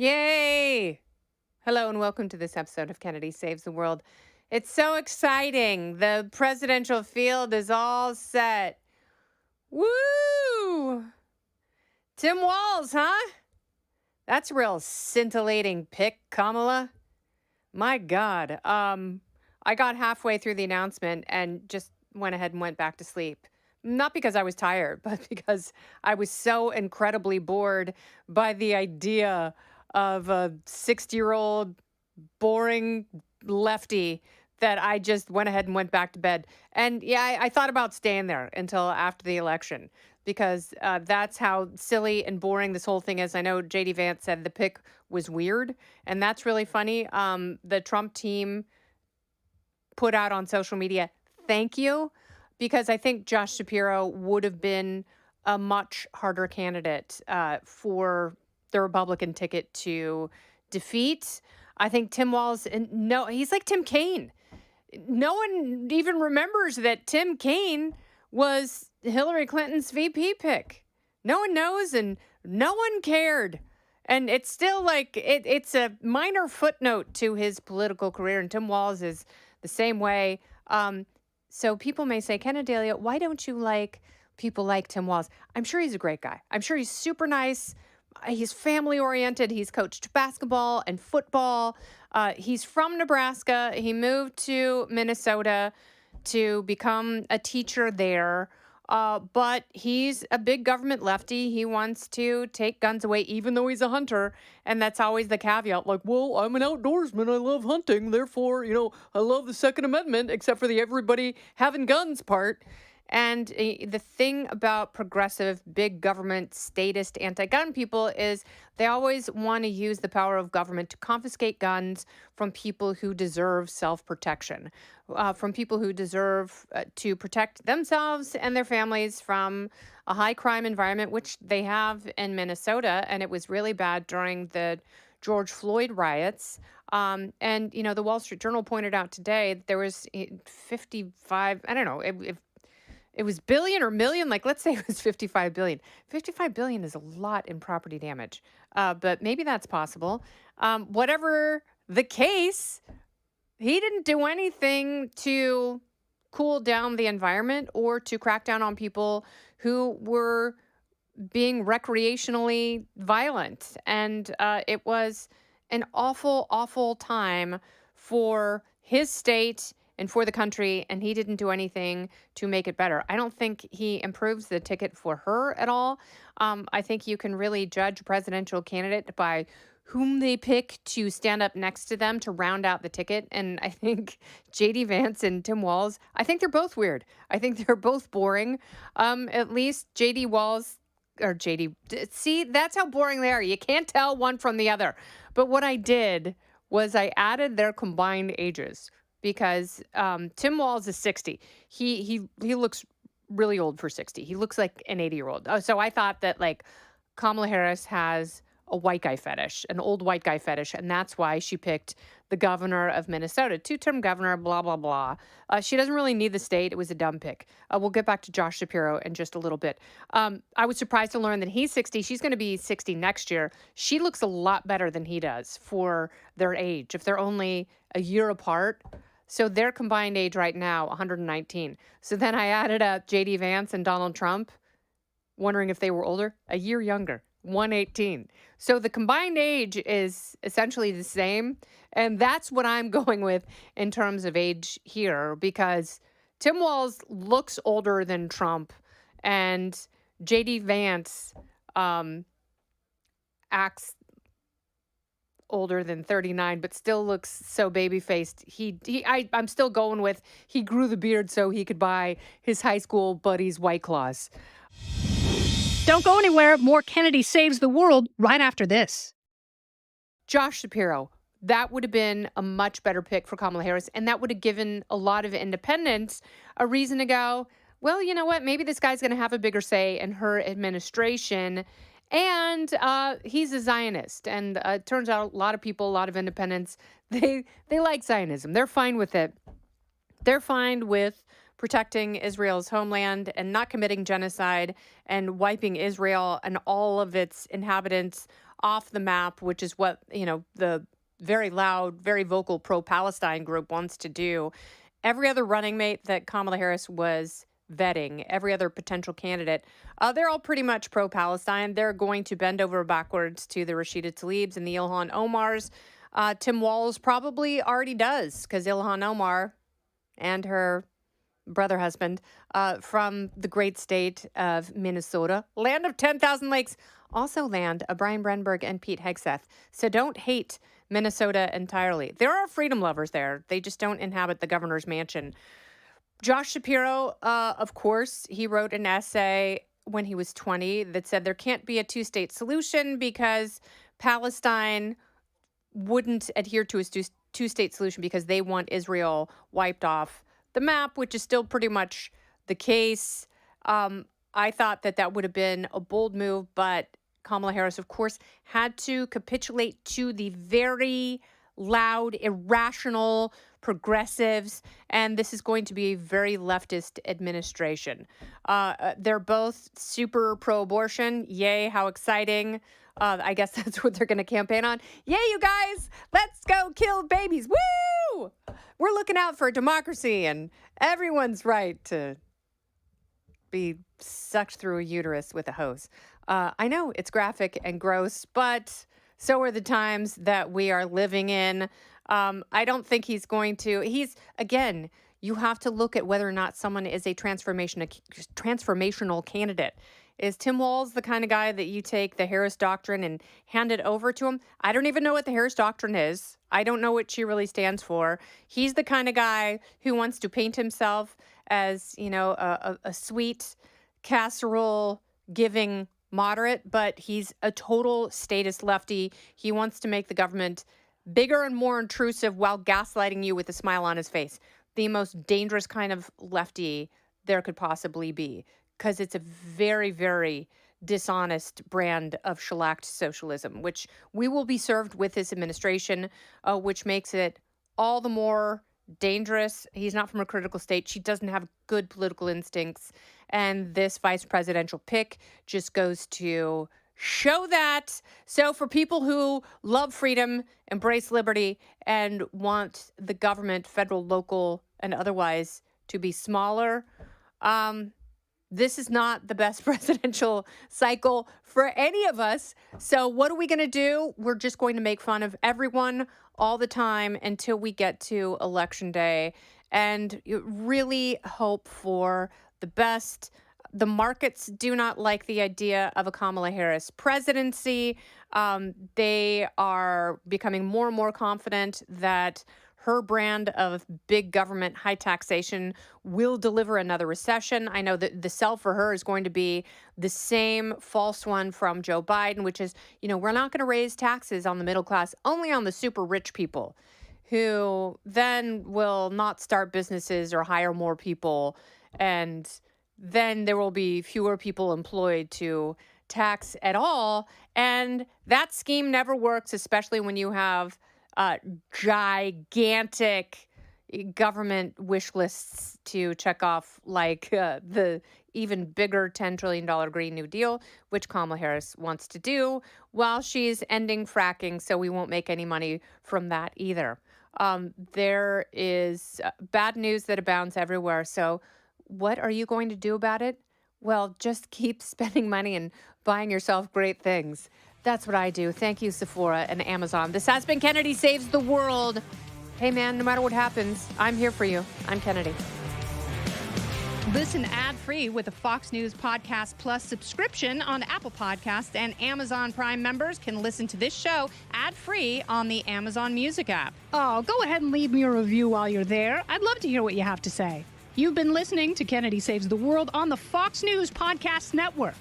Yay! Hello and welcome to this episode of Kennedy Saves the World. It's so exciting. The presidential field is all set. Woo! Tim Walz, huh? That's a real scintillating pick, Kamala. My God. I got halfway through the announcement and just went ahead and went back to sleep. Not because I was tired, but because I was so incredibly bored by the idea of a 60-year-old boring lefty that I just went ahead and went back to bed. And yeah, I thought about staying there until after the election because that's how silly and boring this whole thing is. I know JD Vance said the pick was weird, and that's really funny. The Trump team put out on social media, thank you, because I think Josh Shapiro would have been a much harder candidate for the Republican ticket to defeat. I think Tim Walz, no, he's like Tim Kaine. No one even remembers that Tim Kaine was Hillary Clinton's VP pick. No one knows, and no one cared. And it's still like, it's a minor footnote to his political career, and Tim Walz is the same way. So people may say, Ken Adelia, why don't you like people like Tim Walz? I'm sure he's a great guy. I'm sure he's super nice. He's family oriented. He's coached basketball and football. He's from Nebraska. He moved to Minnesota to become a teacher there. But he's a big government lefty. He wants to take guns away, even though he's a hunter. And that's always the caveat. Like, well, I'm an outdoorsman. I love hunting. Therefore, I love the Second Amendment, except for the everybody having guns part. And the thing about progressive, big government, statist, anti-gun people is they always want to use the power of government to confiscate guns from people who deserve self-protection, from people who deserve to protect themselves and their families from a high-crime environment, which they have in Minnesota. And it was really bad during the George Floyd riots. And, the Wall Street Journal pointed out today that there was 55, I don't know, if it was billion or million, like let's say it was 55 billion. 55 billion is a lot in property damage, but maybe that's possible. Whatever the case, he didn't do anything to cool down the environment or to crack down on people who were being recreationally violent. And it was an awful, awful time for his state and for the country, and he didn't do anything to make it better. I don't think he improves the ticket for her at all. I think you can really judge a presidential candidate by whom they pick to stand up next to them to round out the ticket. And I think JD Vance and Tim Walz, I think they're both weird. I think they're both boring. At least JD Walz or JD, see, that's how boring they are. You can't tell one from the other. But what I did was I added their combined ages, because Tim Walz is 60. He looks really old for 60. He looks like an 80-year-old. So I thought that like Kamala Harris has a white guy fetish, an old white guy fetish, and that's why she picked the governor of Minnesota, two-term governor, blah, blah, blah. She doesn't really need the state. It was a dumb pick. We'll get back to Josh Shapiro in just a little bit. I was surprised to learn that he's 60. She's going to be 60 next year. She looks a lot better than he does for their age, if they're only a year apart. So their combined age right now, 119. So then I added up JD Vance and Donald Trump, wondering if they were older, a year younger, 118. So the combined age is essentially the same. And that's what I'm going with in terms of age here, because Tim Walz looks older than Trump, and JD Vance acts older than 39, but still looks so baby-faced. I'm still going with he grew the beard so he could buy his high school buddies White Claws. Don't go anywhere. More Kennedy Saves the World right after this. Josh Shapiro, that would have been a much better pick for Kamala Harris, and that would have given a lot of independents a reason to go, well, you know what? Maybe this guy's going to have a bigger say in her administration. And he's a Zionist. And it turns out a lot of people, a lot of independents, they like Zionism. They're fine with it. They're fine with protecting Israel's homeland and not committing genocide and wiping Israel and all of its inhabitants off the map, which is what, the very loud, very vocal pro-Palestine group wants to do. Every other running mate that Kamala Harris was vetting, every other potential candidate, they're all pretty much pro-Palestine. They're going to bend over backwards to the Rashida Tlaibs and the Ilhan Omars. Tim Walz probably already does, because Ilhan Omar and her brother husband from the great state of Minnesota, land of 10,000 lakes, also land of Brian Brenberg and Pete Hegseth. So don't hate Minnesota entirely. There are freedom lovers there. They just don't inhabit the governor's mansion. Josh Shapiro, of course, he wrote an essay when he was 20 that said there can't be a two-state solution because Palestine wouldn't adhere to a two-state solution because they want Israel wiped off the map, which is still pretty much the case. I thought that would have been a bold move, but Kamala Harris, of course, had to capitulate to the very loud, irrational progressives, and this is going to be a very leftist administration. They're both super pro-abortion. Yay, how exciting. I guess that's what they're going to campaign on. Yay, you guys, let's go kill babies. Woo! We're looking out for democracy and everyone's right to be sucked through a uterus with a hose. I know it's graphic and gross, but so are the times that we are living in. I don't think he's going to. Again, you have to look at whether or not someone is a transformational candidate. Is Tim Walz the kind of guy that you take the Harris Doctrine and hand it over to him? I don't even know what the Harris Doctrine is. I don't know what she really stands for. He's the kind of guy who wants to paint himself as, a sweet casserole giving moderate, but he's a total statist lefty. He wants to make the government bigger and more intrusive while gaslighting you with a smile on his face. The most dangerous kind of lefty there could possibly be, because it's a very, very dishonest brand of shellacked socialism, which we will be served with this administration, which makes it all the more dangerous. He's not from a critical state. She doesn't have good political instincts. And this vice presidential pick just goes to show that. So for people who love freedom, embrace liberty, and want the government, federal, local, and otherwise, to be smaller, this is not the best presidential cycle for any of us. So what are we going to do? We're just going to make fun of everyone all the time until we get to Election Day, and you really hope for the best. The markets do not like the idea of a Kamala Harris presidency. They are becoming more and more confident that her brand of big government, high taxation will deliver another recession. I know that the sell for her is going to be the same false one from Joe Biden, which is, we're not going to raise taxes on the middle class, only on the super rich people who then will not start businesses or hire more people. And then there will be fewer people employed to tax at all. And that scheme never works, especially when you have gigantic government wish lists to check off, like the even bigger $10 trillion Green New Deal, which Kamala Harris wants to do while she's ending fracking, so we won't make any money from that either. There is bad news that abounds everywhere. So what are you going to do about it? Well, just keep spending money and buying yourself great things. That's what I do. Thank you, Sephora and Amazon. This has been Kennedy Saves the World. Hey, man, no matter what happens, I'm here for you. I'm Kennedy. Listen ad-free with a Fox News Podcast Plus subscription on Apple Podcasts, and Amazon Prime members can listen to this show ad-free on the Amazon Music app. Oh, go ahead and leave me a review while you're there. I'd love to hear what you have to say. You've been listening to Kennedy Saves the World on the Fox News Podcast Network.